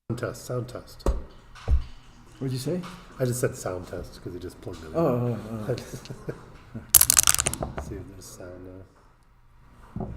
Sound test. What'd you say? I just said sound test because he just plugged it in. See if there's sound now.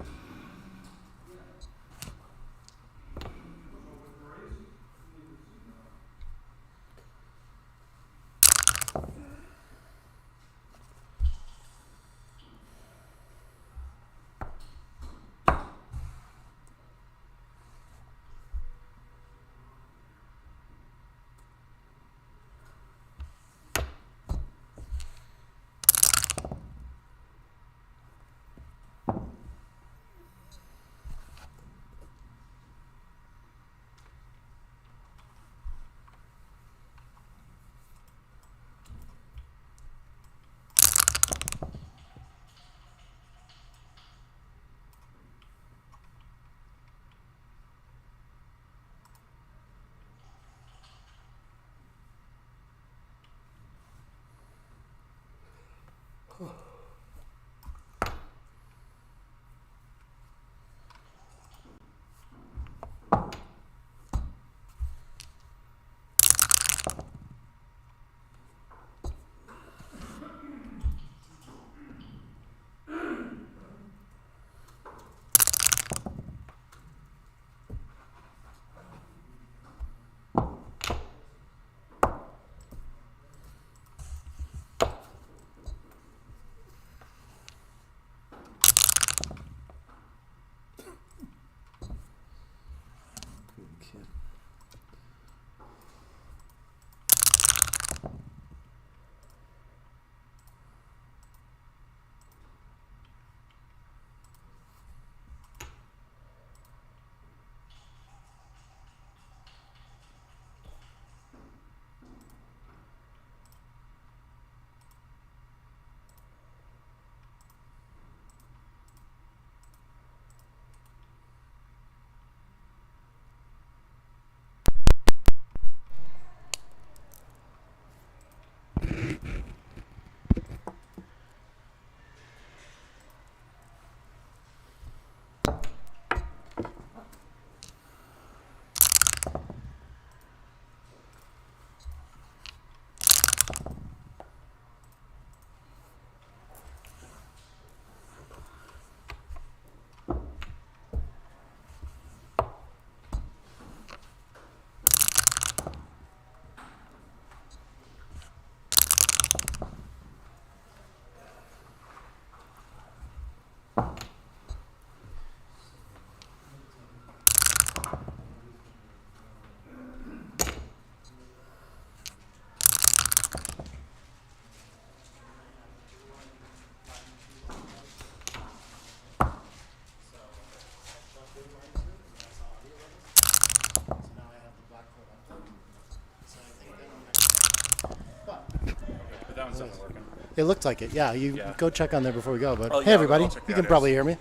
It looked like it. Yeah, go check on there before we go. But hey, everybody, you can probably hear me.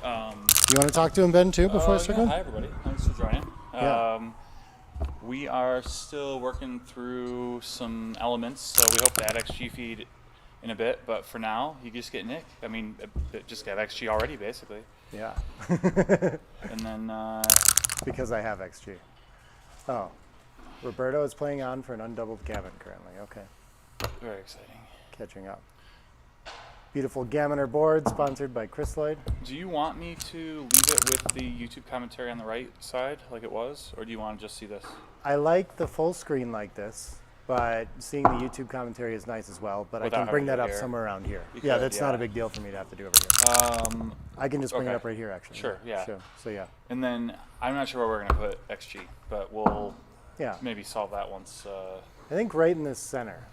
You want to talk to him, Ben, too, before I start going? Hi, everybody. Thanks for joining. Yeah. We are still working through some elements, so we hope to add XG feed in a bit. But for now, you just get Nick. I mean, just get XG already, basically. Yeah. And then... because I have XG. Oh. Roberto is playing on for an undoubled Gavin currently. Okay. Very exciting. Catching up. Beautiful Gamminer board sponsored by Chris Lloyd. Do you want me to leave it with the YouTube commentary on the right side like it was, or do you want to just see this? I like the full screen like this, but seeing the YouTube commentary is nice as well, but Without I can bring that up here. somewhere around here. Yeah, That's not a big deal for me to have to do over here. I can just bring it up right here, actually. Sure, yeah. So, yeah. And then I'm not sure where we're going to put XG, but we'll maybe solve that once. I think right in this center.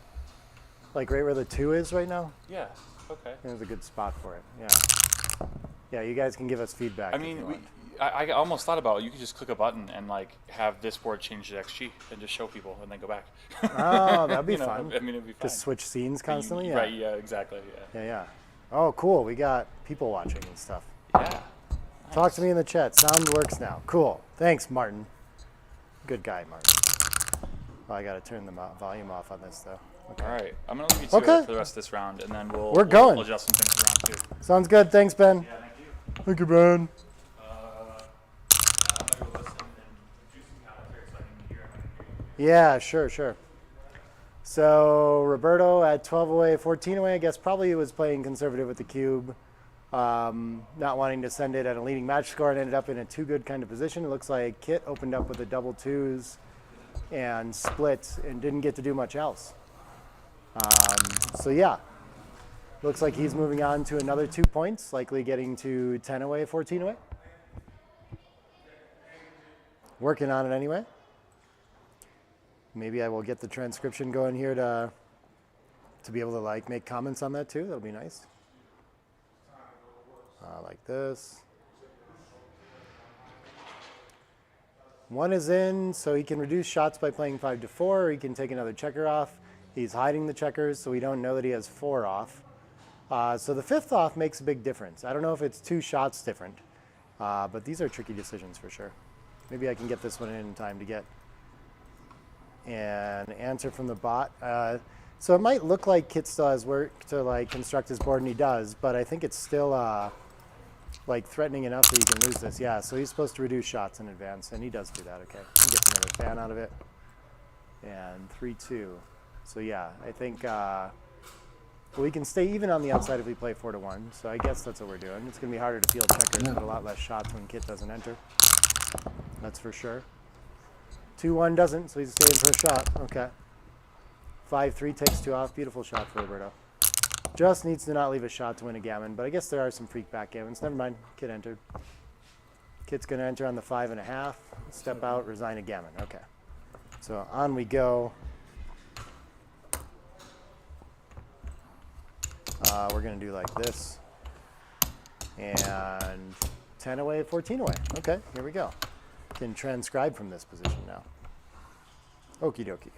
Like right where the 2 is right now? Yeah, okay. There's a good spot for it, yeah. Yeah, you guys can give us feedback. I mean, I almost thought about you could just click a button and like have this board change to XG and just show people and then go back. Oh, that'd be fun. I mean, it'd be fun. Just switch scenes constantly? Right, yeah, exactly, yeah. Yeah. Oh, cool. We got people watching and stuff. Yeah. Nice. Talk to me in the chat. Sound works now. Cool. Thanks, Martin. Good guy, Martin. Oh, I got to turn the volume off on this, though. Okay. All right. I'm going to leave you to it for the rest of this round, and then we'll adjust some things around, too. Sounds good. Thanks, Ben. Yeah, thank you. Thank you, Ben. I'm going to go listen and do some commentary so I can hear Yeah, sure, sure. So Roberto at 12 away, 14 away. I guess probably was playing conservative with the cube, not wanting to send it at a leading match score, and ended up in a too good kind of position. It looks like Kit opened up with a double twos and split and didn't get to do much else. So yeah, looks like he's moving on to another 2 points, likely getting to 10 away, 14 away. Working on it anyway. Maybe I will get the transcription going here to be able to like make comments on that too. That'll be nice. Like this. One is in, so he can reduce shots by playing 5 to 4, or he can take another checker off. He's hiding the checkers, so we don't know that he has 4 off. So the 5th off makes a big difference. I don't know if it's 2 shots different, but these are tricky decisions for sure. Maybe I can get this one in time to get an answer from the bot. So it might look like Kit still has work to like construct his board, and he does, but I think it's still like threatening enough that you can lose this. Yeah, so he's supposed to reduce shots in advance, and he does do that. Okay, he gets another fan out of it, and 3-2. So yeah, I think we can stay even on the outside if we play 4 to 1. So I guess that's what we're doing. It's going to be harder to field checkers, but a lot less shots when Kit doesn't enter. That's for sure. 2-1 doesn't, so he's staying for a shot. Okay. 5-3 takes 2 off. Beautiful shot for Roberto. Just needs to not leave a shot to win a gammon, but I guess there are some freak back gammons. Never mind. Kit entered. Kit's going to enter on the 5.5. Step out, resign a gammon. Okay. So on we go. We're going to do like this. And 10 away, 14 away. Okay, here we go. Can transcribe from this position now. Okie dokie.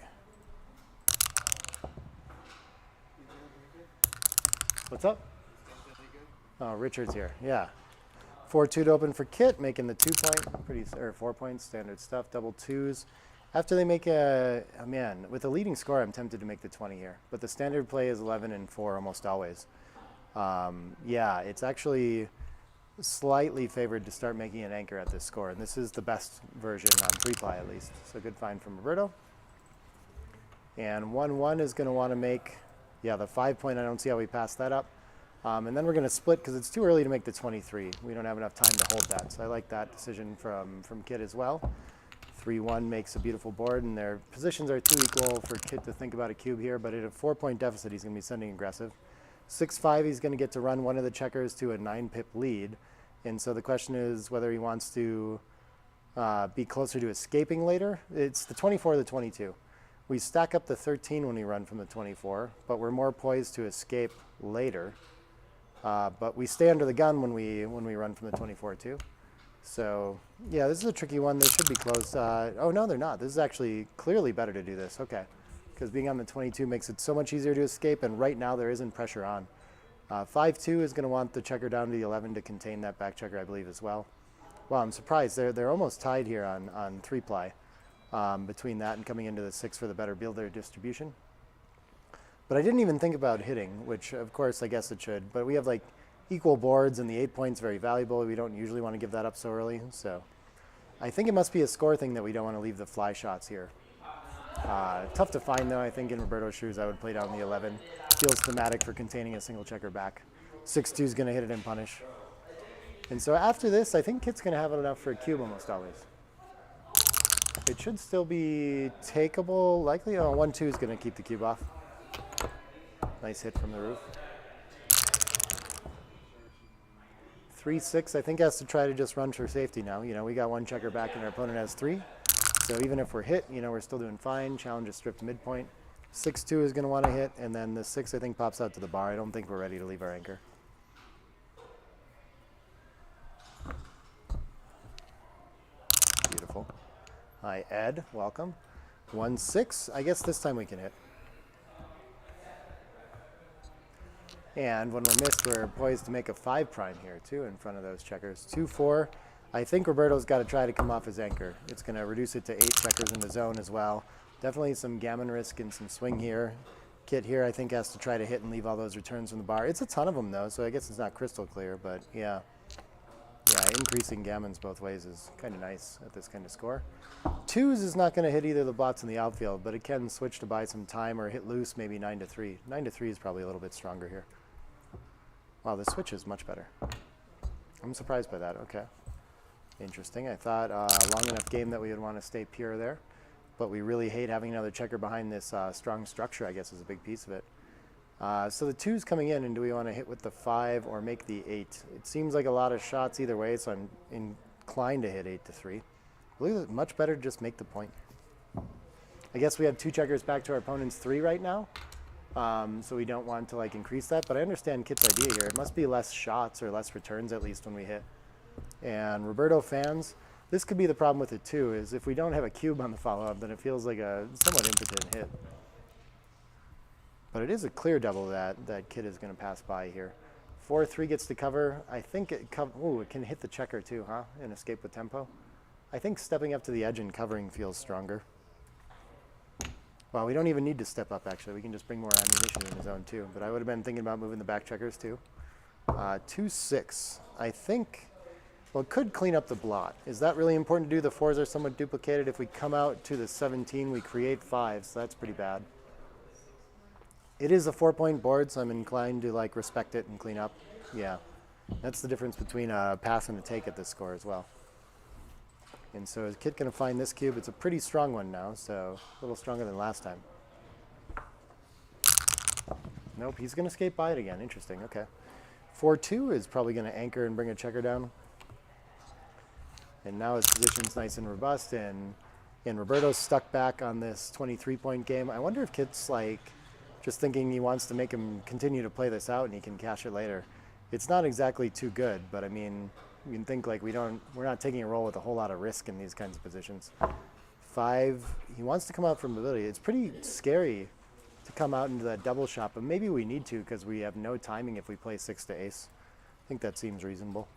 What's up? Oh, Richard's here. Yeah. 4-2 to open for Kit, making the 2 point, or 4 points, standard stuff, double twos. After they make man, with a leading score, I'm tempted to make the 20 here, but the standard play is 11 and 4 almost always. Yeah, it's actually slightly favored to start making an anchor at this score, and this is the best version on 3-ply at least. So good find from Roberto. And 1-1 is going to want to make, yeah, the 5 point. I don't see how we pass that up. And then we're going to split because it's too early to make the 23. We don't have enough time to hold that. So I like that decision from Kit as well. 3-1 makes a beautiful board, and their positions are too equal for Kit to think about a cube here, but at a 4 point deficit, he's going to be sending aggressive. 6-5, he's going to get to run one of the checkers to a 9-pip lead. And so the question is whether he wants to be closer to escaping later. It's the 24 or the 22. We stack up the 13 when we run from the 24, but we're more poised to escape later. But we stay under the gun when we run from the 24 too. So yeah, this is a tricky one. They should be close. Oh no, they're not. This is actually clearly better to do this. Okay, because being on the 22 makes it so much easier to escape, and right now there isn't pressure on. 5-2 is going to want the checker down to the 11 to contain that back checker, I believe, as well. Wow, I'm surprised. They're almost tied here on 3-ply between that and coming into the 6 for the better builder distribution. But I didn't even think about hitting, which of course I guess it should. But we have like equal boards, and the 8 points very valuable. We don't usually want to give that up so early. So I think it must be a score thing that we don't want to leave the fly shots here. Tough to find though. I think in Roberto's shoes I would play down the 11. Feels thematic for containing a single checker back. 6-2 is going to hit it and punish. And so after this, I think Kit's going to have enough for a cube almost always. It should still be takeable, likely. Oh, 1-2 is going to keep the cube off. Nice hit from the roof. 3-6, I think, has to try to just run for safety now. You know, we got 1 checker back and our opponent has 3. So even if we're hit, you know, we're still doing fine. Challenge is stripped midpoint. 6-2 is going to want to hit, and then the 6, I think, pops out to the bar. I don't think we're ready to leave our anchor. Beautiful. Hi, Ed. Welcome. 1-6. I guess this time we can hit. And when we're missed, we're poised to make a 5 prime here, too, in front of those checkers. 2-4. I think Roberto's got to try to come off his anchor. It's going to reduce it to 8 checkers in the zone as well. Definitely some gammon risk and some swing here. Kit here, I think, has to try to hit and leave all those returns from the bar. It's a ton of them, though, so I guess it's not crystal clear, but yeah. Yeah, increasing gammons both ways is kind of nice at this kind of score. 2s is not going to hit either of the blots in the outfield, but it can switch to buy some time or hit loose maybe 9-3. 9-3 is probably a little bit stronger here. Wow, the switch is much better. I'm surprised by that. Okay. Interesting. I thought long enough game that we would want to stay pure there, but we really hate having another checker behind this strong structure, I guess, is a big piece of it. So the 2's coming in, and do we want to hit with the 5 or make the 8? It seems like a lot of shots either way, so I'm inclined to hit 8-3. I believe it's much better to just make the point. I guess we have 2 checkers back to our opponent's 3 right now, so we don't want to like increase that, but I understand Kit's idea here. It must be less shots or less returns at least when we hit. And Roberto fans, this could be the problem with it too, is if we don't have a cube on the follow-up, then it feels like a somewhat impotent hit. But it is a clear double that Kit is going to pass by here. 4-3 gets to cover. I think it can hit the checker too, huh? And escape with tempo. I think stepping up to the edge and covering feels stronger. Well, we don't even need to step up actually. We can just bring more ammunition in the zone too. But I would have been thinking about moving the back checkers too. 2-6. I think, well, it could clean up the blot. Is that really important to do? The 4s are somewhat duplicated. If we come out to the 17, we create 5s. So that's pretty bad. It is a 4-point board, so I'm inclined to like respect it and clean up. Yeah, that's the difference between a pass and a take at this score as well. And so is Kit going to find this cube? It's a pretty strong one now, so a little stronger than last time. Nope, he's going to skate by it again. Interesting, okay. 4-2 is probably going to anchor and bring a checker down. And now his position's nice and robust, and Roberto's stuck back on this 23-point game. I wonder if Kit's like just thinking he wants to make him continue to play this out and he can cash it later. It's not exactly too good, but I mean, you can think like we're not taking a roll with a whole lot of risk in these kinds of positions. 5, he wants to come out for mobility. It's pretty scary to come out into that double shot, but maybe we need to because we have no timing if we play 6 to ace. I think that seems reasonable.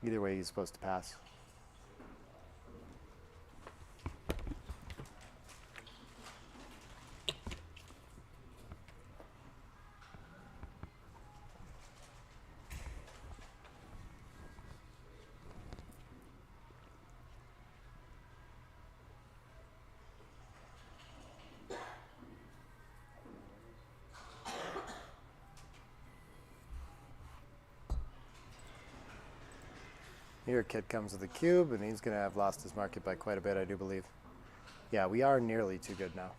Either way, he's supposed to pass. Here Kit comes with the cube, and he's going to have lost his market by quite a bit, I do believe. Yeah, we are nearly too good now.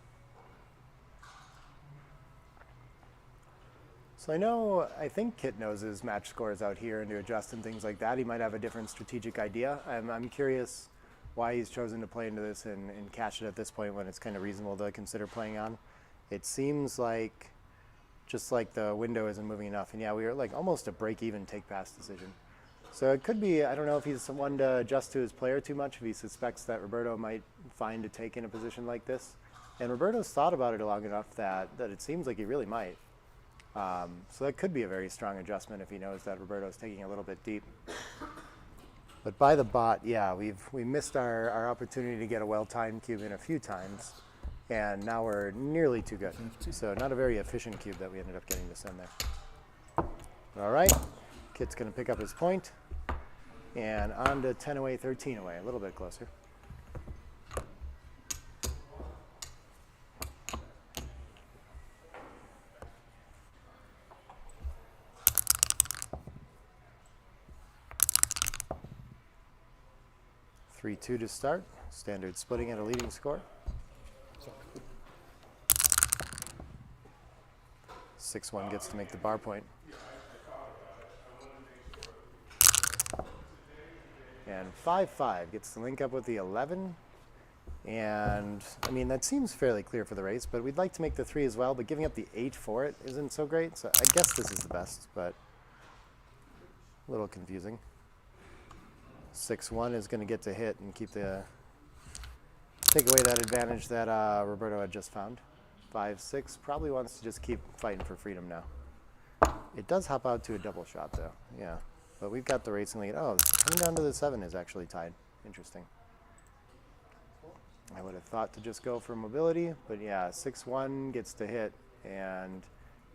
So I think Kit knows his match scores out here and to adjust and things like that. He might have a different strategic idea. I'm curious why he's chosen to play into this and cash it at this point when it's kind of reasonable to consider playing on. It seems like just like the window isn't moving enough. And yeah, we were like almost a break-even take-pass decision. So it could be, I don't know if he's someone to adjust to his player too much, if he suspects that Roberto might find a take in a position like this. And Roberto's thought about it long enough that it seems like he really might. So that could be a very strong adjustment if he knows that Roberto's taking a little bit deep. But by the bot, yeah, we missed our opportunity to get a well-timed cube in a few times, and now we're nearly too good. So not a very efficient cube that we ended up getting to send there. All right, Kit's going to pick up his point, and on to 10 away, 13 away, a little bit closer. (3-2) to start. Standard splitting at a leading score. 6-1 gets to make the bar point. And 5-5 gets to link up with the 11. And I mean, that seems fairly clear for the race, but we'd like to make the 3 as well, but giving up the 8 for it isn't so great. So I guess this is the best, but a little confusing. 6-1 is going to get to hit and take away that advantage that Roberto had just found. 5-6 probably wants to just keep fighting for freedom now. It does hop out to a double shot though, yeah. But we've got the racing lead. Oh, coming down to the 7 is actually tied. Interesting. I would have thought to just go for mobility, but yeah, 6-1 gets to hit, and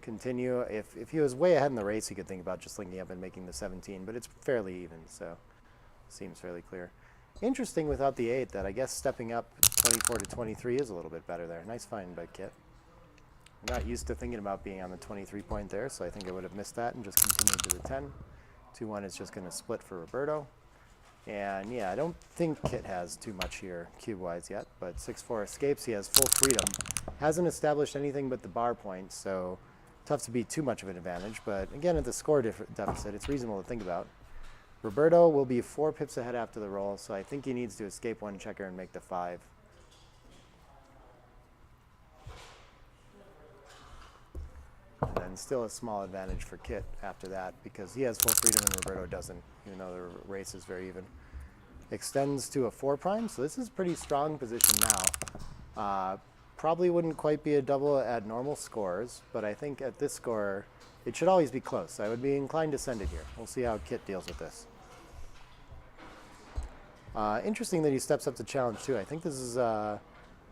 continue. If he was way ahead in the race, he could think about just linking up and making the 17, but it's fairly even, so seems fairly clear. Interesting without the 8 that I guess stepping up 24 to 23 is a little bit better there. Nice find by Kit. I'm not used to thinking about being on the 23 point there, so I think I would have missed that and just continued to the 10. 2-1 is just going to split for Roberto. And yeah, I don't think Kit has too much here cube-wise yet, but 6-4 escapes. He has full freedom. Hasn't established anything but the bar point, so tough to be too much of an advantage. But again, at the score deficit, it's reasonable to think about. Roberto will be 4 pips ahead after the roll, so I think he needs to escape 1 checker and make the 5. And then still a small advantage for Kit after that because he has full freedom and Roberto doesn't, even though the race is very even. Extends to a 4 prime, so this is pretty strong position now. Probably wouldn't quite be a double at normal scores, but I think at this score, it should always be close. I would be inclined to send it here. We'll see how Kit deals with this. Interesting that he steps up to challenge too. I think this is, I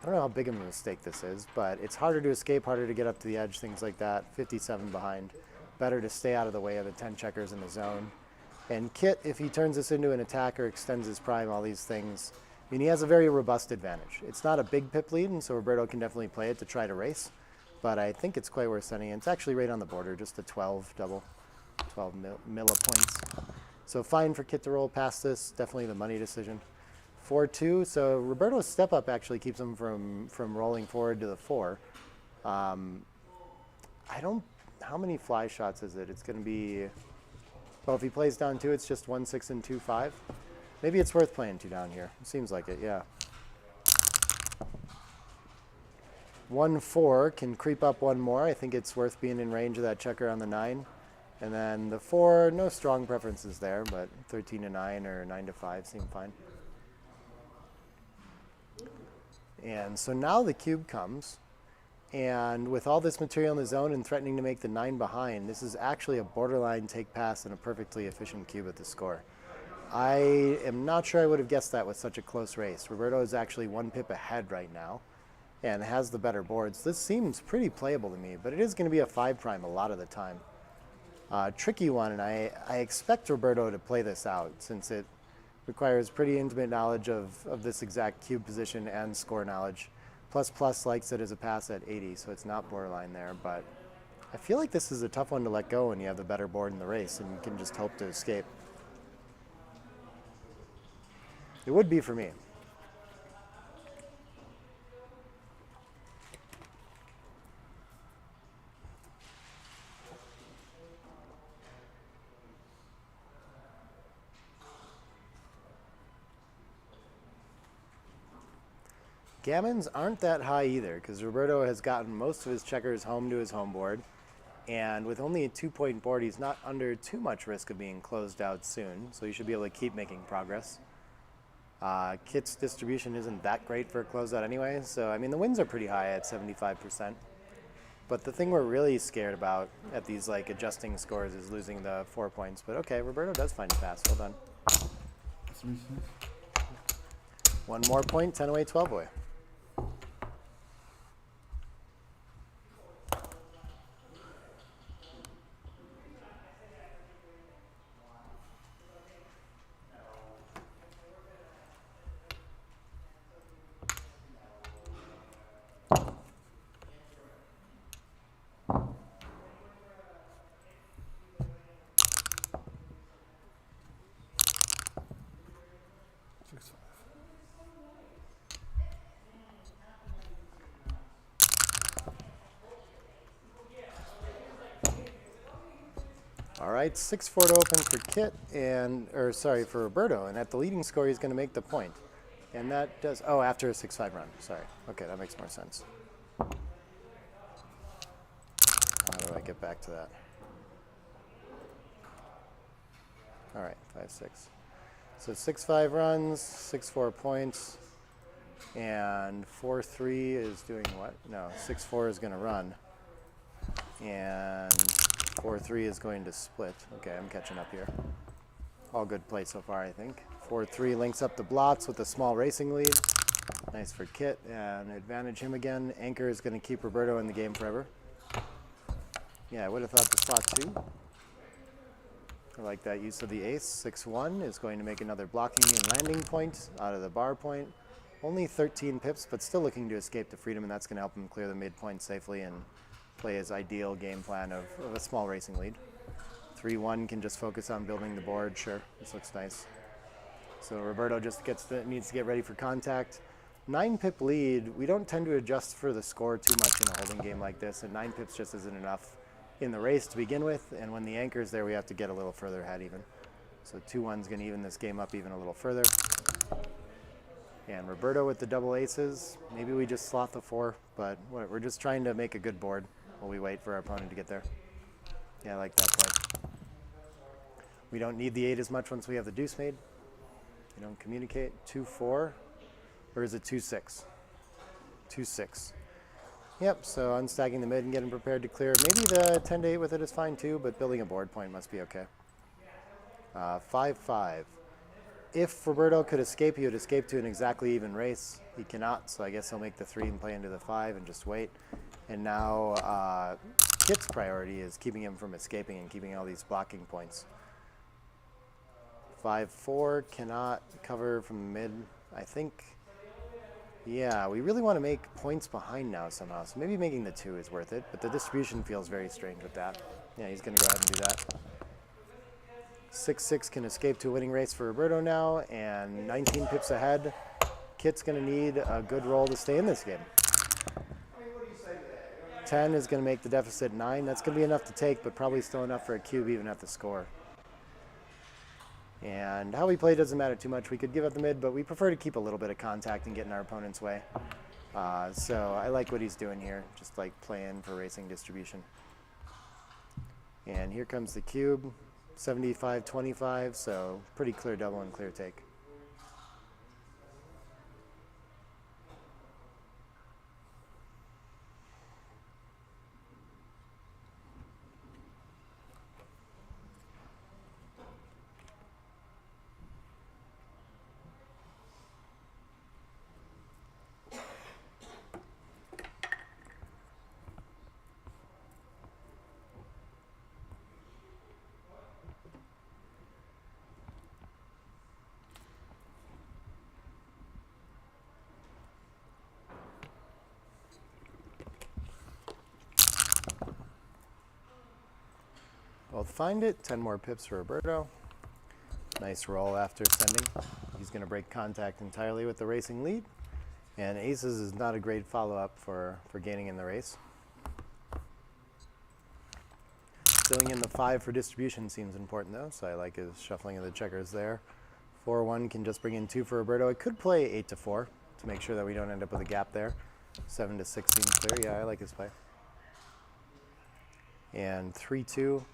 don't know how big of a mistake this is, but it's harder to escape, harder to get up to the edge, things like that. 57 behind. Better to stay out of the way of the 10 checkers in the zone. And Kit, if he turns this into an attack or extends his prime, all these things, I mean, he has a very robust advantage. It's not a big pip lead, and so Roberto can definitely play it to try to race. But I think it's quite worth sending. It's actually right on the border, just a 12 double, 12 points. So fine for Kit to roll past this, definitely the money decision. 4-2, so Roberto's step up actually keeps him from rolling forward to the 4. I don't, how many fly shots is it? It's going to be, well, if he plays down 2, it's just 1, 6, and 2, 5. Maybe it's worth playing 2 down here. It seems like it, yeah. 1, 4 can creep up 1 more. I think it's worth being in range of that checker on the 9. And then the 4, no strong preferences there, but 13 to 9 or 9 to 5 seem fine. And so now the cube comes, and with all this material in the zone and threatening to make the 9 behind, this is actually a borderline take pass and a perfectly efficient cube at the score. I am not sure I would have guessed that with such a close race. Roberto is actually 1 pip ahead right now and has the better boards. This seems pretty playable to me, but it is going to be a 5 prime a lot of the time. Tricky one, and I expect Roberto to play this out since it requires pretty intimate knowledge of this exact cube position and score knowledge. Plus likes it as a pass at 80, so it's not borderline there, but I feel like this is a tough one to let go when you have the better board in the race and you can just hope to escape. It would be for me. Gammons aren't that high either, because Roberto has gotten most of his checkers home to his home board, and with only a 2-point board, he's not under too much risk of being closed out soon, so he should be able to keep making progress. Kit's distribution isn't that great for a closeout anyway, so I mean the wins are pretty high at 75%. But the thing we're really scared about at these like adjusting scores is losing the 4 points. But okay, Roberto does find a pass. Well done. 1 more point, 10 away, 12 away. All right, 6-4 to open for Kit for Roberto, and at the leading score, he's going to make the point. And that does, after a 6-5 run, sorry. Okay, that makes more sense. How do I get back to that? All right, 5-6. So 6-5 runs, 6-4 points, and 4-3 is doing what? No, 6-4 is going to run, and 4-3 is going to split. Okay, I'm catching up here. All good play so far, I think. 4-3 links up the blots with a small racing lead. Nice for Kit, and advantage him again. Anchor is going to keep Roberto in the game forever. Yeah, I would have thought the slot 2. I like that use of the ace. 6-1 is going to make another blocking and landing point out of the bar point. Only 13 pips, but still looking to escape to freedom, and that's going to help him clear the midpoint safely and play his ideal game plan of a small racing lead. 3-1 can just focus on building the board. Sure, this looks nice. So Roberto just needs to get ready for contact. 9 pip lead. We don't tend to adjust for the score too much in a holding game like this, and 9 pips just isn't enough in the race to begin with, and when the anchor's there, we have to get a little further ahead even. So 2-1's going to even this game up even a little further. And Roberto with the double aces. Maybe we just slot the 4, but we're just trying to make a good board while we wait for our opponent to get there. Yeah, I like that play. We don't need the 8 as much once we have the deuce made. We don't communicate. 2-4, or is it 2-6? 2-6. Yep, so unstacking the mid and getting prepared to clear. Maybe the 10-8 with it is fine too, but building a board point must be okay. 5-5. If Roberto could escape, he would escape to an exactly even race. He cannot, so I guess he'll make the 3 and play into the 5 and just wait. And now Kit's priority is keeping him from escaping and keeping all these blocking points. 5-4 cannot cover from the mid. I think, yeah, we really want to make points behind now somehow. So maybe making the 2 is worth it, but the distribution feels very strange with that. Yeah, he's going to go ahead and do that. 6-6 can escape to a winning race for Roberto now, and 19 pips ahead. Kit's going to need a good roll to stay in this game. 10 is going to make the deficit 9. That's going to be enough to take, but probably still enough for a cube even at the score. And how we play doesn't matter too much. We could give up the mid, but we prefer to keep a little bit of contact and get in our opponent's way. So I like what he's doing here, just like playing for racing distribution. And here comes the cube. 75-25, so pretty clear double and clear take. Both find it. 10 more pips for Roberto. Nice roll after sending. He's going to break contact entirely with the racing lead. And aces is not a great follow-up for gaining in the race. Filling in the 5 for distribution seems important though, so I like his shuffling of the checkers there. 4-1 can just bring in 2 for Roberto. It could play 8-4 to make sure that we don't end up with a gap there. 7-6 seems clear. Yeah, I like his play. And 3-2.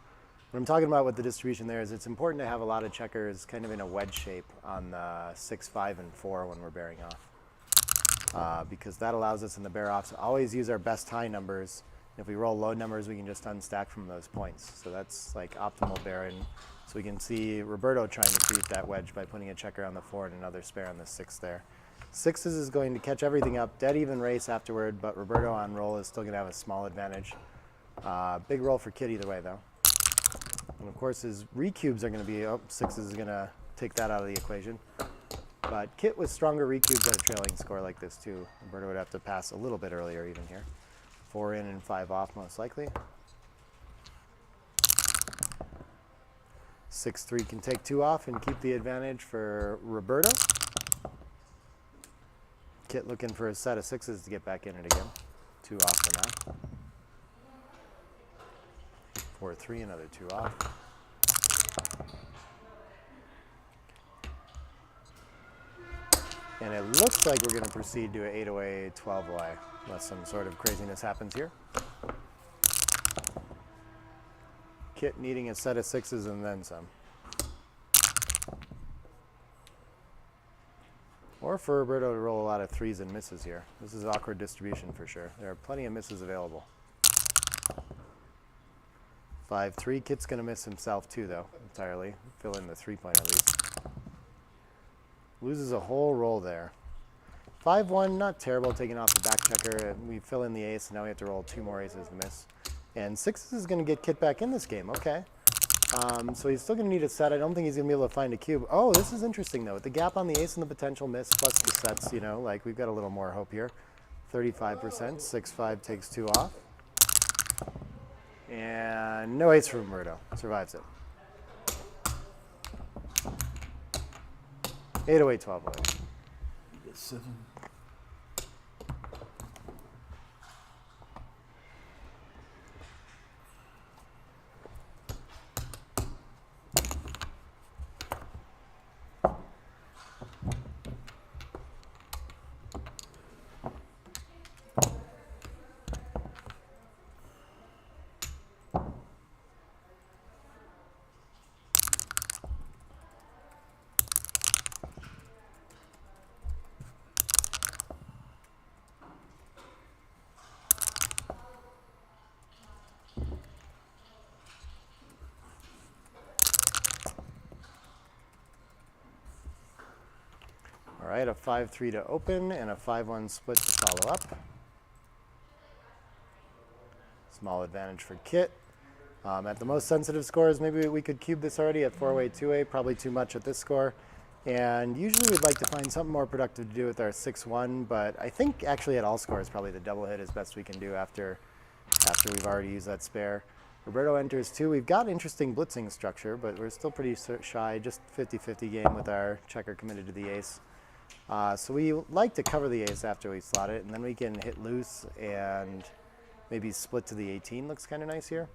What I'm talking about with the distribution there is it's important to have a lot of checkers kind of in a wedge shape on the 6, 5, and 4 when we're bearing off. Because that allows us in the bear offs to always use our best high numbers. And if we roll low numbers, we can just unstack from those points. So that's like optimal bearing. So we can see Roberto trying to create that wedge by putting a checker on the 4 and another spare on the 6 there. 6s is going to catch everything up. Dead even race afterward, but Roberto on roll is still going to have a small advantage. Big roll for Kit either way though. And of course his recubes are going to be, 6s is going to take that out of the equation. But Kit with stronger recubes at a trailing score like this too. Roberto would have to pass a little bit earlier even here. 4 in and 5 off most likely. 6-3 can take 2 off and keep the advantage for Roberto. Kit looking for a set of 6s to get back in it again. 2 off for now. 4-3, another 2 off. And it looks like we're going to proceed to an 8-away, 12-away, unless some sort of craziness happens here. Kit needing a set of 6s and then some. Or for Roberto to roll a lot of 3s and misses here. This is awkward distribution for sure. There are plenty of misses available. 5-3, Kit's going to miss himself too though, entirely. Fill in the 3-point at least. Loses a whole roll there. 5-1, not terrible taking off the back checker. We fill in the ace, and now we have to roll 2 more aces to miss. And sixes is going to get Kit back in this game. Okay. So he's still going to need a set. I don't think he's going to be able to find a cube. Oh, this is interesting, though. With the gap on the ace and the potential miss plus the sets, you know, like we've got a little more hope here. 35%. 6-5 takes 2 off. And no ace for Roberto. Survives it. 808, 1208. You get 7. All right, a 5-3 to open and a 5-1 split to follow up. Small advantage for Kit. At the most sensitive scores, maybe we could cube this already at 4-way, 2-way, probably too much at this score. And usually we'd like to find something more productive to do with our 6-1, but I think actually at all scores, probably the double hit is best we can do after we've already used that spare. Roberto enters 2. We've got interesting blitzing structure, but we're still pretty shy, just 50-50 game with our checker committed to the ace. So we like to cover the ace after we slot it, and then we can hit loose and maybe split to the 18. Looks kind of nice here.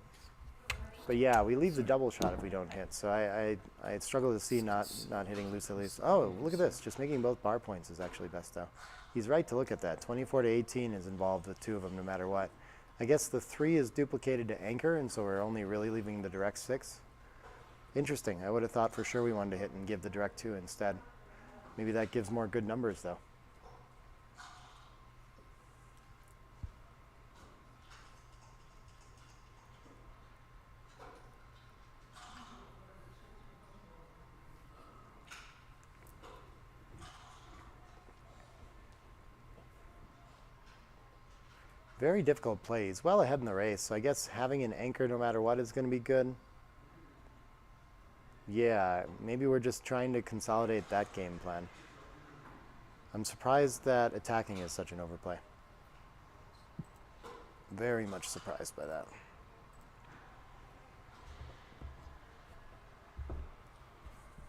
But yeah, we leave the double shot if we don't hit. So I struggle to see not hitting loose at least. Oh, look at this. Just making both bar points is actually best though. He's right to look at that. 24 to 18 is involved with 2 of them no matter what. I guess the 3 is duplicated to anchor, and so we're only really leaving the direct 6. Interesting. I would have thought for sure we wanted to hit and give the direct 2 instead. Maybe that gives more good numbers though. Very difficult plays. Well ahead in the race, so I guess having an anchor no matter what is going to be good. Yeah, maybe we're just trying to consolidate that game plan. I'm surprised that attacking is such an overplay. Very much surprised by that.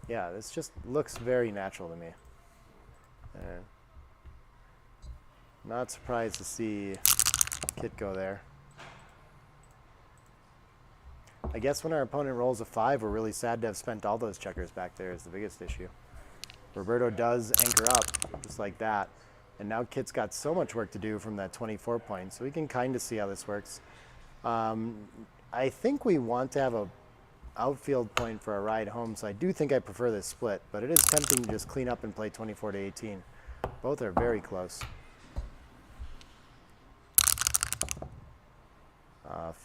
Yeah, this just looks very natural to me. Not surprised to see Kit go there. I guess when our opponent rolls a 5, we're really sad to have spent all those checkers back there is the biggest issue. Roberto does anchor up, just like that. And now Kit's got so much work to do from that 24 points, so we can kind of see how this works. I think we want to have a outfield point for a ride home, so I do think I prefer this split, but it is tempting to just clean up and play 24 to 18. Both are very close.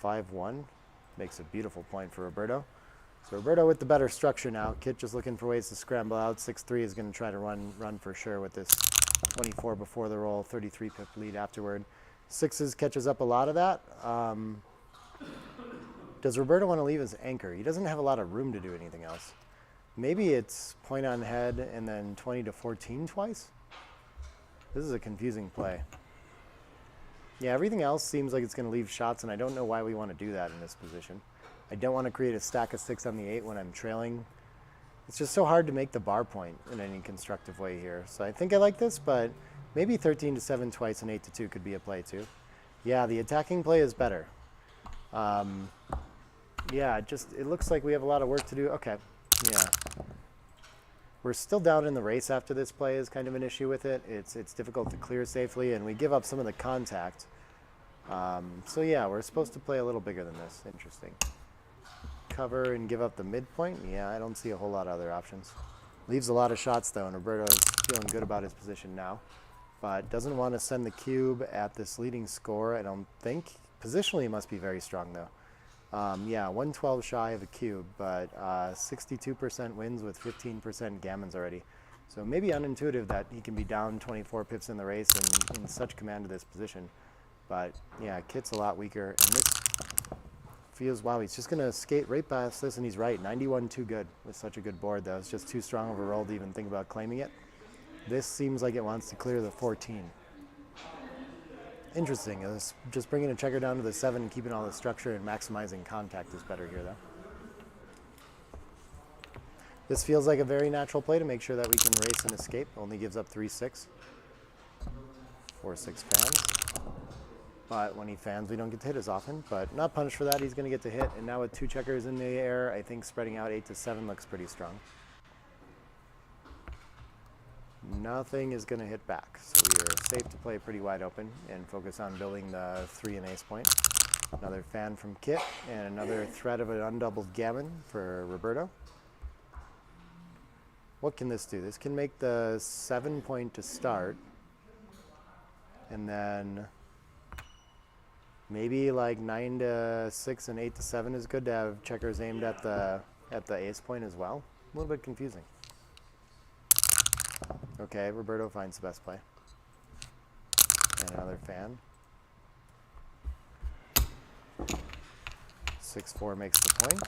5-1 makes a beautiful point for Roberto. So Roberto with the better structure now. Kit just looking for ways to scramble out. 6-3 is going to try to run for sure with this 24 before the roll, 33 pip lead afterward. 6s catches up a lot of that. Does Roberto want to leave his anchor? He doesn't have a lot of room to do anything else. Maybe it's point on head and then 20 to 14 twice. This is a confusing play. Yeah, everything else seems like it's going to leave shots, and I don't know why we want to do that in this position. I don't want to create a stack of 6 on the 8 when I'm trailing. It's just so hard to make the bar point in any constructive way here. So I think I like this, but maybe 13 to 7 twice and 8 to 2 could be a play too. Yeah, the attacking play is better. Yeah, it looks like we have a lot of work to do. Okay, yeah. We're still down in the race after this play is kind of an issue with it. It's difficult to clear safely, and we give up some of the contact. So yeah, we're supposed to play a little bigger than this. Interesting. Cover and give up the midpoint. Yeah, I don't see a whole lot of other options. Leaves a lot of shots though, and Roberto is feeling good about his position now. But doesn't want to send the cube at this leading score, I don't think. Positionally, he must be very strong though. Yeah, 112 shy of a cube, but 62% wins with 15% gammons already. So maybe unintuitive that he can be down 24 pips in the race and in such command of this position. But yeah, Kit's a lot weaker. And this feels, wow, he's just going to skate right past this, and he's right. 91 too good with such a good board, though. It's just too strong of a roll to even think about claiming it. This seems like it wants to clear the 14. Interesting. It's just bringing a checker down to the 7 and keeping all the structure and maximizing contact is better here, though. This feels like a very natural play to make sure that we can race and escape. Only gives up 3-6. 4-6 fans. But when he fans, we don't get to hit as often. But not punished for that. He's going to get to hit. And now with 2 checkers in the air, I think spreading out 8-7 looks pretty strong. Nothing is going to hit back. So we are safe to play pretty wide open and focus on building the 3 and ace point. Another fan from Kit and another threat of an undoubled gammon for Roberto. What can this do? This can make the 7 point to start. And then maybe like 9-6 and 8-7 is good to have checkers aimed at the ace point as well. A little bit confusing. Okay, Roberto finds the best play. And another fan. 6-4 makes the point.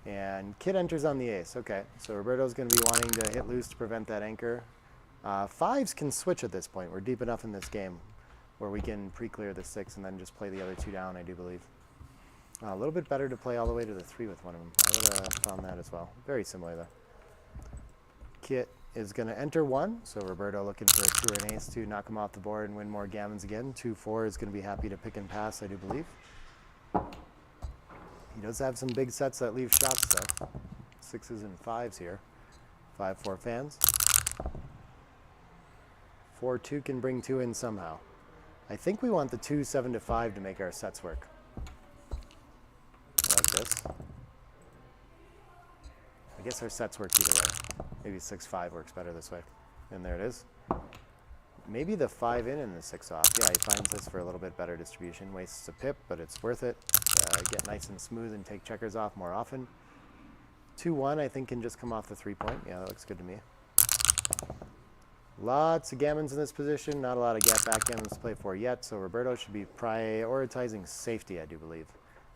And Kit enters on the ace. Okay, so Roberto's going to be wanting to hit loose to prevent that anchor. 5s can switch at this point. We're deep enough in this game where we can pre-clear the 6 and then just play the other 2 down, I do believe. A little bit better to play all the way to the 3 with one of them. I would have found that as well. Very similar, though. Kit is going to enter 1, so Roberto looking for a 2 or an ace to knock him off the board and win more gammons again. 2-4 is going to be happy to pick and pass, I do believe. He does have some big sets that leave shots, though. 6s and 5s here. 5-4 fans. 4-2 can bring 2 in somehow. I think we want the 2 7-5 to make our sets work. Like this. I guess our sets work either way. Maybe 6-5 works better this way. And there it is. Maybe the 5 in and the 6 off. Yeah, he finds this for a little bit better distribution. Wastes a pip, but it's worth it. Get nice and smooth and take checkers off more often. 2-1 I think can just come off the 3 point. Yeah, that looks good to me. Lots of gammons in this position. Not a lot of back gammons to play for yet, so Roberto should be prioritizing safety, I do believe.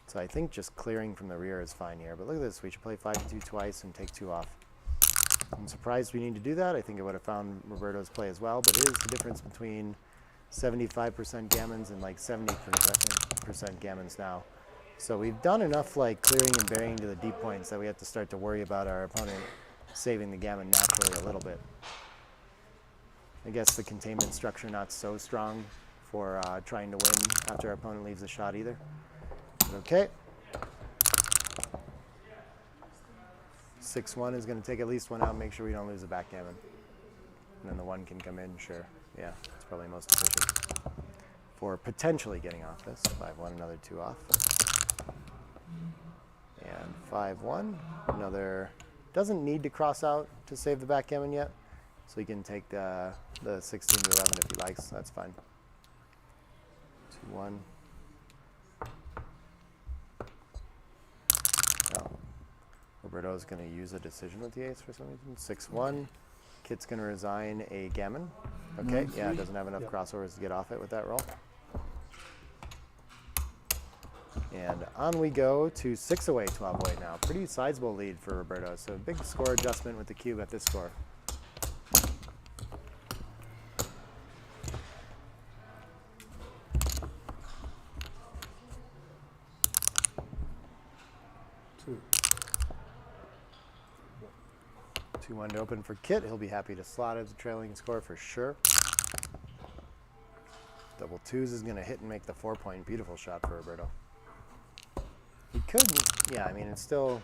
So I think just clearing from the rear is fine here. But look at this. We should play 5-2 twice and take 2 off. I'm surprised we need to do that. I think I would have found Roberto's play as well, but it is the difference between 75% gammons and like 70% gammons now. So we've done enough like clearing and burying to the deep points that we have to start to worry about our opponent saving the gammon naturally a little bit. I guess the containment structure not so strong for trying to win after our opponent leaves the shot either. But okay. 6-1 is going to take at least 1 out and make sure we don't lose a backgammon. And then the 1 can come in, sure. Yeah, it's probably most efficient for potentially getting off this. 5-1, another 2 off. And 5-1, another, doesn't need to cross out to save the backgammon yet. So he can take the 16 to 11 if he likes, that's fine. 2-1. Oh. Roberto's going to use a decision with the ace for some reason. 6-1. Kit's going to resign a gammon. Okay, yeah, doesn't have enough crossovers to get off it with that roll. And on we go to 6 away, 12 away now. Pretty sizable lead for Roberto. So big score adjustment with the cube at this score. Two 2-1 to open for Kit. He'll be happy to slot as a trailing score for sure. Double 2s is going to hit and make the 4 point. Beautiful shot for Roberto. He could, yeah, I mean, it's still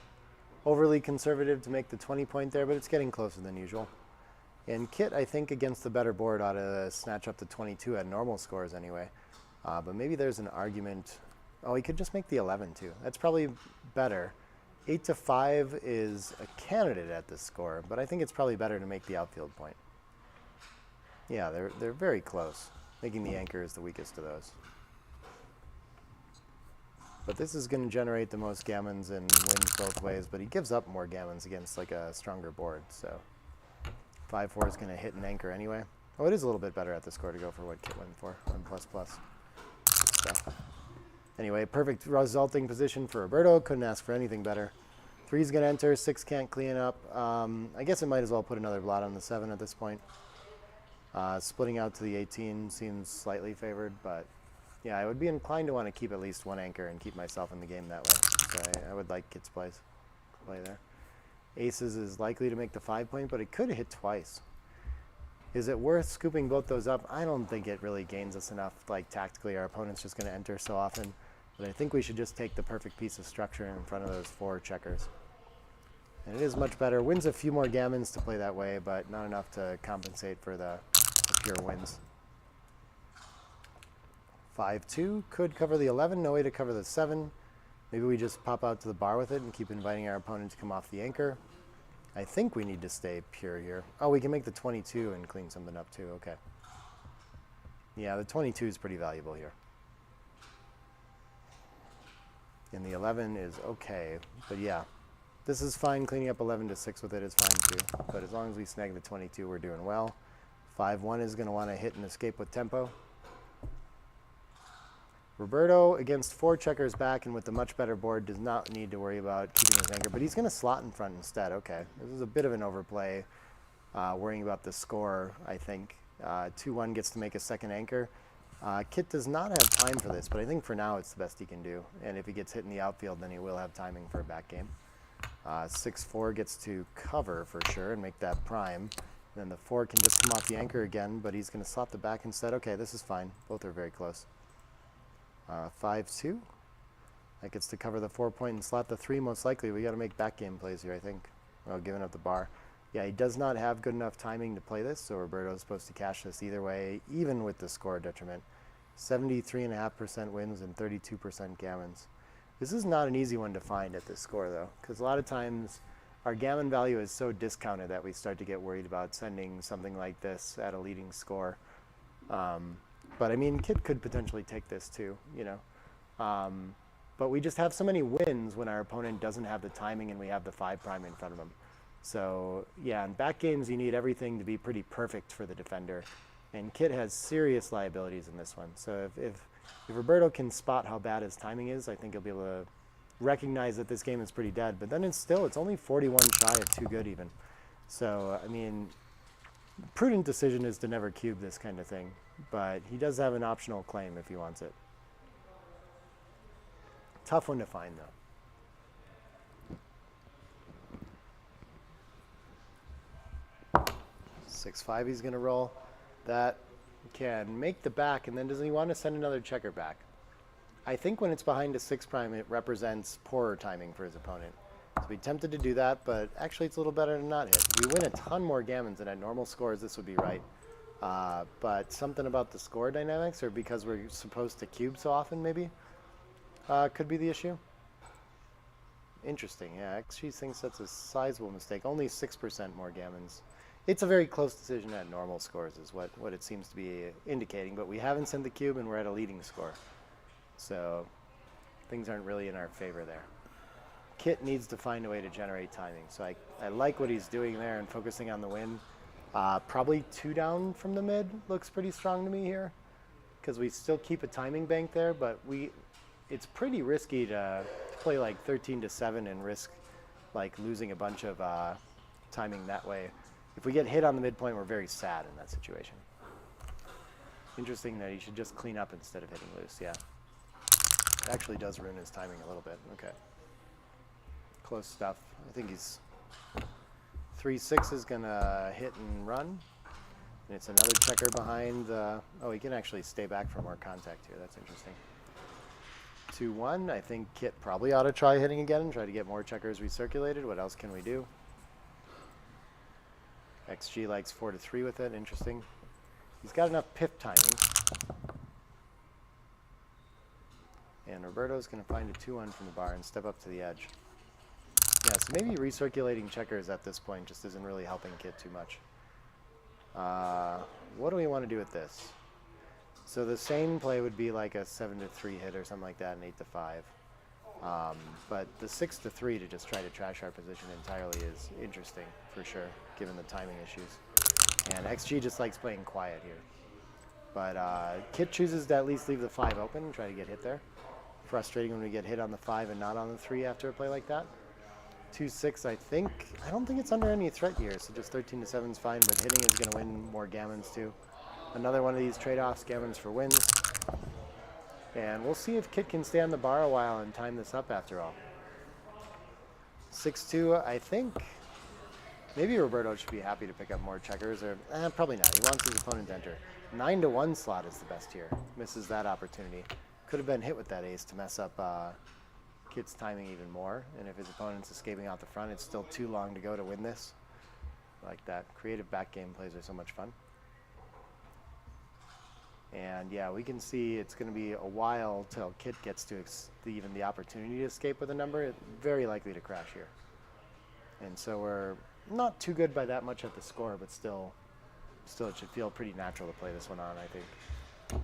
overly conservative to make the 20 point there, but it's getting closer than usual. And Kit, I think, against the better board ought to snatch up the 22 at normal scores anyway. But maybe there's an argument. Oh, he could just make the 11 too. That's probably better. 8-5 is a candidate at this score, but I think it's probably better to make the outfield point. Yeah, they're very close. Making the anchor is the weakest of those. But this is going to generate the most gammons and wins both ways, but he gives up more gammons against like a stronger board. So 5-4 is going to hit an anchor anyway. Oh, it is a little bit better at the score to go for what Kit went for, 1++. So, anyway, perfect resulting position for Roberto. Couldn't ask for anything better. 3's going to enter, 6 can't clean up. I guess it might as well put another blot on the 7 at this point. Splitting out to the 18 seems slightly favored, but yeah, I would be inclined to want to keep at least one anchor and keep myself in the game that way. So I would like Kit's play there. Aces is likely to make the 5-point, but it could hit twice. Is it worth scooping both those up? I don't think it really gains us enough, like tactically. Our opponent's just going to enter so often. But I think we should just take the perfect piece of structure in front of those 4 checkers. And it is much better. Wins a few more gammons to play that way, but not enough to compensate for the pure wins. 5-2 could cover the 11. No way to cover the 7. Maybe we just pop out to the bar with it and keep inviting our opponent to come off the anchor. I think we need to stay pure here. Oh, we can make the 22 and clean something up too. Okay. Yeah, the 22 is pretty valuable here. And the 11 is okay. But yeah, this is fine. Cleaning up 11 to 6 with it is fine too. But as long as we snag the 22, we're doing well. 5-1 is going to want to hit and escape with tempo. Roberto against 4 checkers back and with a much better board does not need to worry about keeping his anchor, but he's going to slot in front instead. Okay, this is a bit of an overplay, worrying about the score, I think. 2-1 gets to make a second anchor. Kit does not have time for this, but I think for now it's the best he can do. And if he gets hit in the outfield, then he will have timing for a back game. 6-4 gets to cover for sure and make that prime. Then the 4 can just come off the anchor again, but he's going to slot the back instead. Okay, this is fine. Both are very close. 5-2. That gets to cover the 4-point and slot the 3 most likely. We got to make back game plays here, I think. Well, giving up the bar. Yeah, he does not have good enough timing to play this, so Roberto's supposed to cash this either way, even with the score detriment. 73.5% wins and 32% gammons. This is not an easy one to find at this score, though, because a lot of times our gammon value is so discounted that we start to get worried about sending something like this at a leading score. But I mean, Kit could potentially take this too, you know. But we just have so many wins when our opponent doesn't have the timing and we have the 5' in front of them. So yeah, in back games you need everything to be pretty perfect for the defender. And Kit has serious liabilities in this one. So if Roberto can spot how bad his timing is, I think he'll be able to recognize that this game is pretty dead. But then it's only 41 shy of too good even. So, I mean, prudent decision is to never cube this kind of thing. But he does have an optional claim if he wants it. Tough one to find, though. 6-5 he's going to roll. That can make the back, and then does he want to send another checker back? I think when it's behind a 6', it represents poorer timing for his opponent. So we tempted to do that, but actually it's a little better to not hit. We win a ton more gammons, and at normal scores this would be right. But something about the score dynamics, or because we're supposed to cube so often maybe, could be the issue. Interesting, yeah, XG thinks that's a sizable mistake. Only 6% more gammons. It's a very close decision at normal scores is what it seems to be indicating, but we haven't sent the cube and we're at a leading score. So things aren't really in our favor there. Kit needs to find a way to generate timing. So I like what he's doing there and focusing on the win. Probably 2 down from the mid looks pretty strong to me here because we still keep a timing bank there, but it's pretty risky to play like 13-7 and risk like losing a bunch of timing that way. If we get hit on the midpoint, we're very sad in that situation. Interesting that he should just clean up instead of hitting loose, yeah. It actually does ruin his timing a little bit, okay. Close stuff. I think he's 3-6 is gonna hit and run. And it's another checker behind the, oh, he can actually stay back for more contact here, that's interesting. 2-1, I think Kit probably ought to try hitting again and try to get more checkers recirculated. What else can we do? XG likes 4-3 with it, interesting. He's got enough pip timing. And Roberto's going to find a 2-1 from the bar and step up to the edge. Yeah, so maybe recirculating checkers at this point just isn't really helping Kit too much. What do we want to do with this? So the same play would be like a 7-3 hit or something like that, an 8-5. But the 6-3 to just try to trash our position entirely is interesting for sure, given the timing issues. And XG just likes playing quiet here. But Kit chooses to at least leave the 5 open and try to get hit there. Frustrating when we get hit on the 5 and not on the 3 after a play like that. 2-6, I don't think it's under any threat here, so just 13-7 is fine, but hitting is going to win more gammons too. Another one of these trade-offs, gammons for wins. And we'll see if Kit can stay on the bar a while and time this up after all. 6-2, I think maybe Roberto should be happy to pick up more checkers, or probably not. He wants his opponent to enter. 9-1 slot is the best here. Misses that opportunity. Could have been hit with that ace to mess up Kit's timing even more. And if his opponent's escaping out the front, it's still too long to go to win this. Like that. Creative back game plays are so much fun. And yeah, we can see it's going to be a while till Kit gets to even the opportunity to escape with a number. It's very likely to crash here. And so we're not too good by that much at the score, but still it should feel pretty natural to play this one on, I think.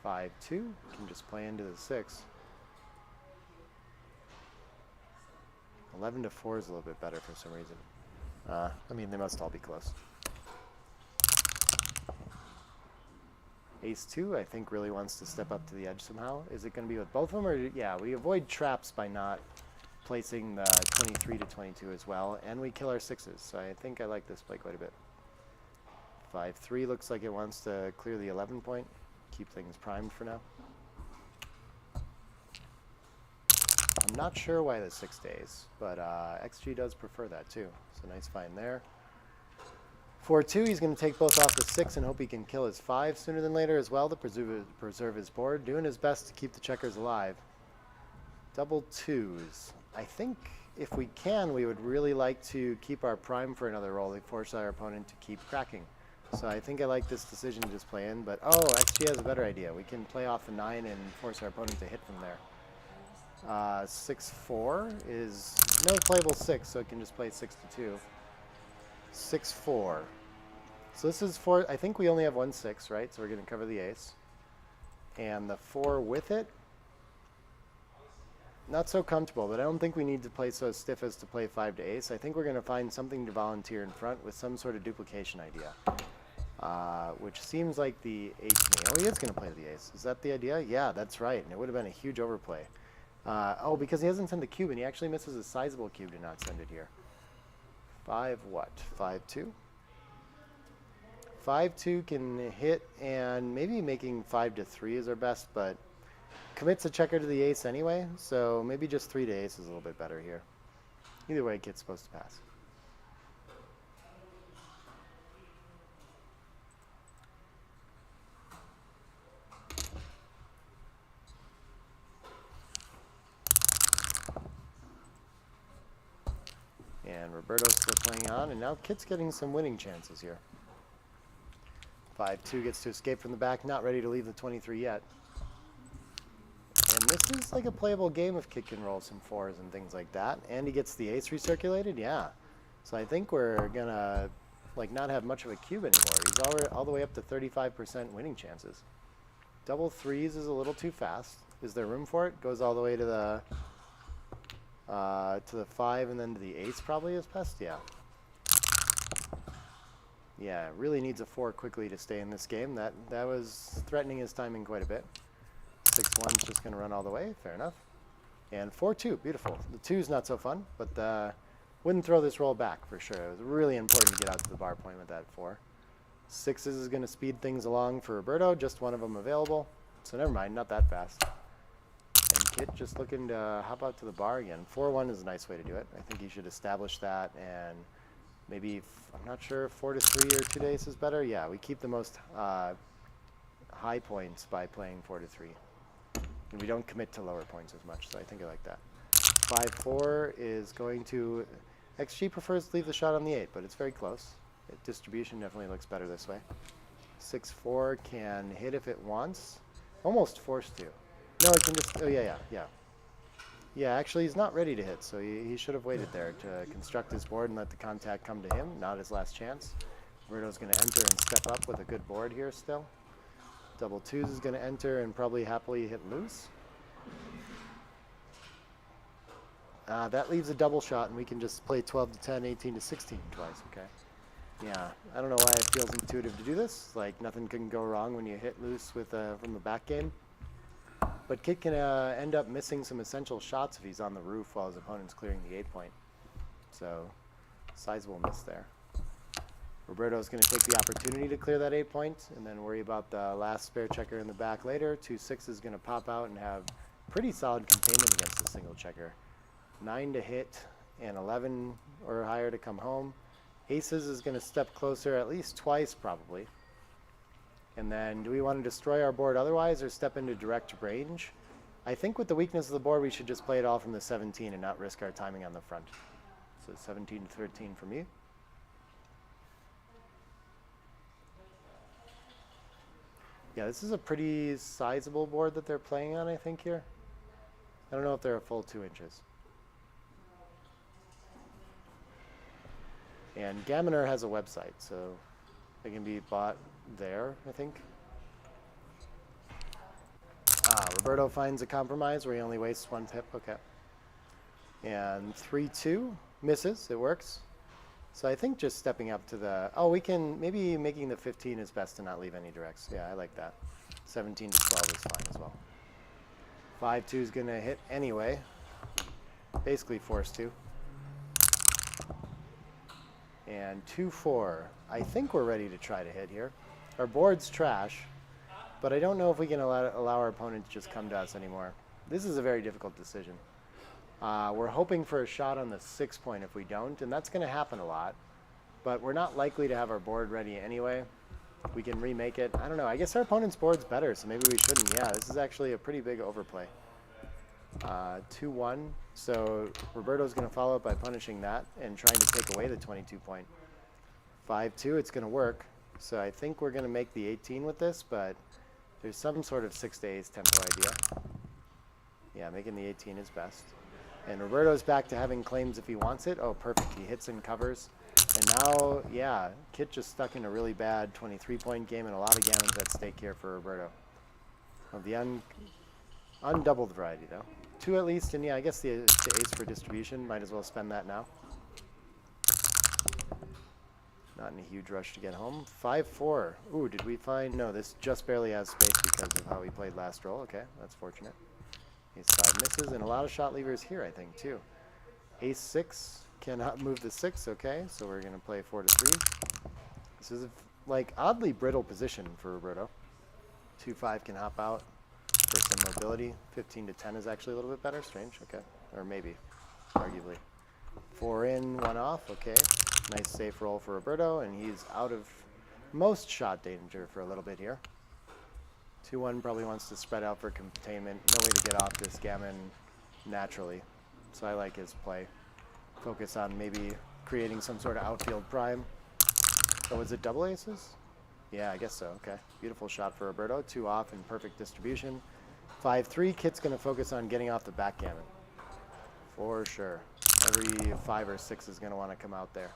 Five, 2, can just play into the 6. 11-4 is a little bit better for some reason. I mean, they must all be close. Ace 2, I think, really wants to step up to the edge somehow. Is it going to be with both of them, or yeah, we avoid traps by not placing the 23-22 as well, and we kill our 6s. So I think I like this play quite a bit. 5-3 looks like it wants to clear the 11 point. Keep things primed for now. I'm not sure why the 6 stays, but XG does prefer that too. So nice find there. 4-2, he's going to take both off the 6 and hope he can kill his 5 sooner than later as well to preserve his board. Doing his best to keep the checkers alive. Double 2s. I think if we can, we would really like to keep our prime for another roll to force our opponent to keep cracking. So I think I like this decision to just play in, but oh, XG has a better idea. We can play off the 9 and force our opponent to hit from there. 6-4 is no playable 6, so it can just play 6-2. 6-4. So this is 4. I think we only have 1 6, right? So we're going to cover the ace. And the 4 with it, not so comfortable, but I don't think we need to play so stiff as to play 5 to ace. I think we're going to find something to volunteer in front with some sort of duplication idea. Which seems like the ace to me. Oh, he is going to play the ace. Is that the idea? Yeah, that's right. And it would have been a huge overplay. Oh, because he hasn't sent the cube, and he actually misses a sizable cube to not send it here. 5 what? 5-2? 5-2 can hit, and maybe making 5-3 is our best, but commits a checker to the ace anyway, so maybe just 3 to ace is a little bit better here. Either way, Kit's supposed to pass. And Roberto's still playing on, and now Kit's getting some winning chances here. 5-2 gets to escape from the back, not ready to leave the 23 yet. And this is like a playable game if Kit can roll some 4s and things like that. And he gets the ace recirculated, yeah. So I think we're gonna like not have much of a cube anymore. He's already all the way up to 35% winning chances. Double 3s is a little too fast. Is there room for it? Goes all the way to the 5 and then to the ace probably is best, yeah. Yeah, really needs a 4 quickly to stay in this game. That was threatening his timing quite a bit. 6-1's just going to run all the way, fair enough. And 4-2, beautiful. The 2's not so fun, but wouldn't throw this roll back for sure. It was really important to get out to the bar point with that 4. 6s is going to speed things along for Roberto, just one of them available. So never mind, not that fast. And Kit just looking to hop out to the bar again. 4-1 is a nice way to do it. I think he should establish that, and maybe, I'm not sure, 4-3 or 2 to ace is better. Yeah, we keep the most high points by playing 4-3. And we don't commit to lower points as much, so I think I like that. 5-4 is going to... XG prefers to leave the shot on the 8, but it's very close. Distribution definitely looks better this way. 6-4 can hit if it wants. Almost forced to. No, it can just... Oh, yeah. Yeah, actually, he's not ready to hit, so he should have waited there to construct his board and let the contact come to him. Not his last chance. Roberto's going to enter and step up with a good board here still. Double 2s is going to enter and probably happily hit loose. That leaves a double shot, and we can just play 12 to 10, 18 to 16 twice, okay? Yeah, I don't know why it feels intuitive to do this. Like, nothing can go wrong when you hit loose with from the back game. But Kit can end up missing some essential shots if he's on the roof while his opponent's clearing the 8-point. So, sizable miss there. Roberto's going to take the opportunity to clear that 8-point and then worry about the last spare checker in the back later. 2-6 is going to pop out and have pretty solid containment against the single checker. 9 to hit and 11 or higher to come home. Aces is going to step closer at least twice probably. And then do we want to destroy our board otherwise or step into direct range? I think with the weakness of the board we should just play it all from the 17 and not risk our timing on the front. So 17 to 13 for me. Yeah, this is a pretty sizable board that they're playing on, I think, here. I don't know if they're a full 2 inches. And Gaminer has a website, so they can be bought there, I think. Roberto finds a compromise where he only wastes 1 pip, okay. And 3-2 misses, it works. So I think just stepping up to the, we can, maybe making the 15 is best to not leave any directs. Yeah, I like that. 17 to 12 is fine as well. 5-2 is going to hit anyway. Basically forced to. And 2-4. I think we're ready to try to hit here. Our board's trash, but I don't know if we can allow our opponent to just come to us anymore. This is a very difficult decision. We're hoping for a shot on the 6-point if we don't, and that's going to happen a lot. But we're not likely to have our board ready anyway. We can remake it. I don't know. I guess our opponent's board's better, so maybe we shouldn't. Yeah, this is actually a pretty big overplay. 2-1. So Roberto's going to follow up by punishing that and trying to take away the 22-point. 5-2, it's going to work. So I think we're going to make the 18 with this, but there's some sort of 6 to ace tempo idea. Yeah, making the 18 is best. And Roberto's back to having claims if he wants it. Oh, perfect. He hits and covers. And now, yeah, Kit just stuck in a really bad 23-point game and a lot of gammons at stake here for Roberto. Of the undoubled variety, though. 2 at least, and yeah, I guess the ace for distribution. Might as well spend that now. Not in a huge rush to get home. 5-4. Ooh, did we find... No, this just barely has space because of how we played last roll. Okay, that's fortunate. Ace 5 misses, and a lot of shot levers here, I think, too. Ace 6 cannot move the 6, okay, so we're going to play 4 to 3. This is a, like, oddly brittle position for Roberto. 2-5 can hop out for some mobility. 15 to 10 is actually a little bit better. Strange, okay, or maybe, arguably. 4 in, 1 off, okay. Nice safe roll for Roberto, and he's out of most shot danger for a little bit here. 2-1 probably wants to spread out for containment. No way to get off this gammon naturally. So I like his play. Focus on maybe creating some sort of outfield prime. Oh, was it double aces? Yeah, I guess so. Okay. Beautiful shot for Roberto. 2 off and perfect distribution. 5-3. Kit's going to focus on getting off the backgammon. For sure. Every 5 or 6 is going to want to come out there.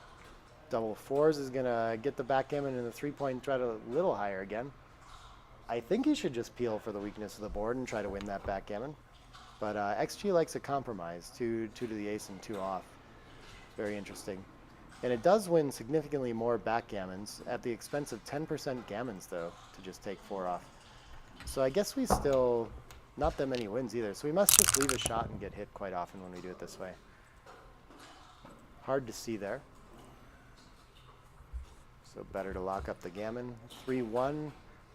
Double 4s is going to get the backgammon and the 3-point try to a little higher again. I think he should just peel for the weakness of the board and try to win that backgammon. But XG likes a compromise, 2 to the ace and 2 off. Very interesting. And it does win significantly more backgammons at the expense of 10% gammons, though, to just take 4 off. So I guess we still, not that many wins either. So we must just leave a shot and get hit quite often when we do it this way. Hard to see there. So better to lock up the gammon. 3-1.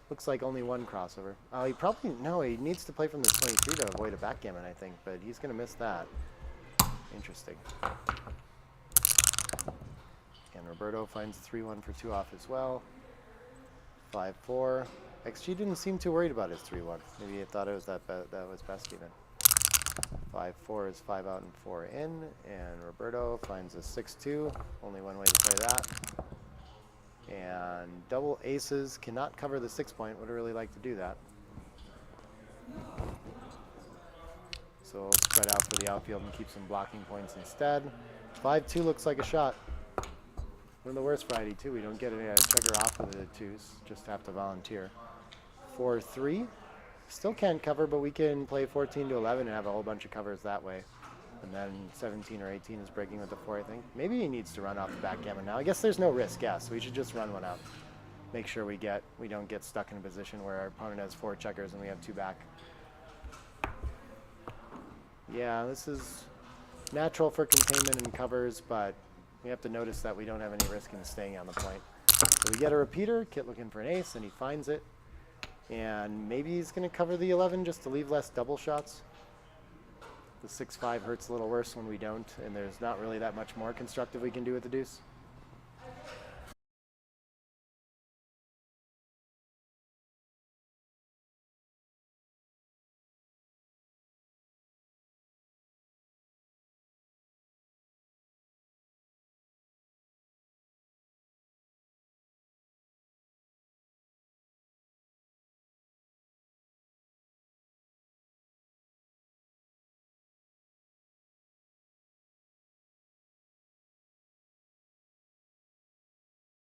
Looks like only 1 crossover. Oh, he probably, no, he needs to play from the 23 to avoid a backgammon, I think, but he's going to miss that. Interesting. And Roberto finds 3-1 for 2 off as well. 5-4. XG didn't seem too worried about his 3-1. Maybe he thought it was that was best even. 5-4 is 5 out and 4 in, and Roberto finds a 6-2. Only one way to play that. And double aces cannot cover the 6-point. Would really like to do that. So we'll spread out for the outfield and keep some blocking points instead. 5-2 looks like a shot. One of the worst variety too. We don't get a checker off of the 2s. Just have to volunteer. 4-3. Still can't cover, but we can play 14 to 11 and have a whole bunch of covers that way. And then 17 or 18 is breaking with the 4, I think. Maybe he needs to run off the backgammon now. I guess there's no risk, yeah, so we should just run one out. Make sure we don't get stuck in a position where our opponent has 4 checkers and we have 2 back. Yeah, this is natural for containment and covers, but we have to notice that we don't have any risk in staying on the point. So we get a repeater, Kit looking for an ace, and he finds it. And maybe he's going to cover the 11 just to leave less double shots. The 6-5 hurts a little worse when we don't, and there's not really that much more constructive we can do with the deuce.